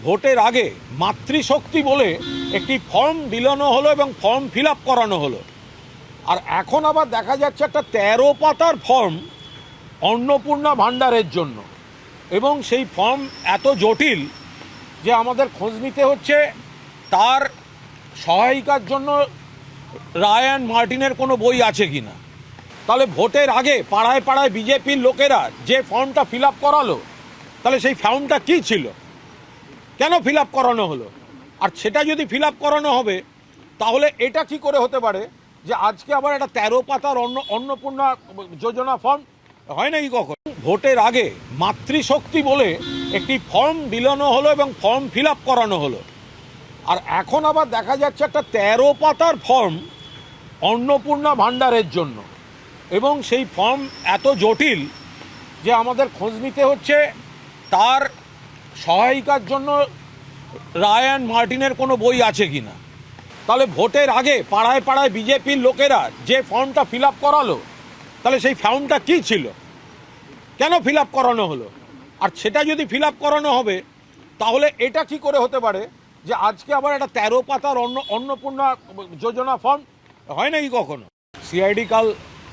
ভোটের আগে মাতৃশক্তি বলে একটি ফর্ম বিলানো হলো এবং ফর্ম ফিল আপ করানো হলো। আর এখন আবার দেখা যাচ্ছে একটা 13 পাতার ফর্ম অন্নপূর্ণা ভাণ্ডারের জন্য, এবং সেই ফর্ম এত জটিল যে আমাদের খোঁজ নিতে হচ্ছে তার সহায়িকার জন্য রায়ান মার্টিনের কোনো বই আছে কি না। তাহলে ভোটের আগে পাড়ায় পাড়ায় বিজেপির লোকেরা যে ফর্মটা ফিল আপ করালো, তাহলে সেই ফর্মটা কী ছিল, কেন ফিল আপ করানো হলো? আর সেটা যদি ফিল আপ করানো হবে তাহলে এটা কি করে হতে পারে যে আজকে আবার একটা 13 পাতার অন্নপূর্ণা যোজনা ফর্ম হয় নাকি কখন? ভোটের আগে মাতৃশক্তি বলে একটি ফর্ম বিলানো হলো এবং ফর্ম ফিল আপ করানো হলো। আর এখন আবার দেখা যাচ্ছে একটা 13 পাতার ফর্ম অন্নপূর্ণা ভাণ্ডারের জন্য, এবং সেই ফর্ম এত জটিল যে আমাদের খোঁজ নিতে হচ্ছে তার সহায়িকার জন্য রায়ান মার্টিনের কোনো বই আছে কি না। তাহলে ভোটের আগে পাড়ায় পাড়ায় বিজেপির লোকেরা যে ফর্মটা ফিল আপ করালো, তাহলে সেই ফর্মটা কী ছিল, কেন ফিল আপ করানো হলো? আর সেটা যদি ফিল আপ করানো হবে তাহলে এটা কি করে হতে পারে যে আজকে আবার একটা 13 পাতার অন্নপূর্ণা যোজনা ফর্ম হয় নাকি কখনো? সিআইডি কাল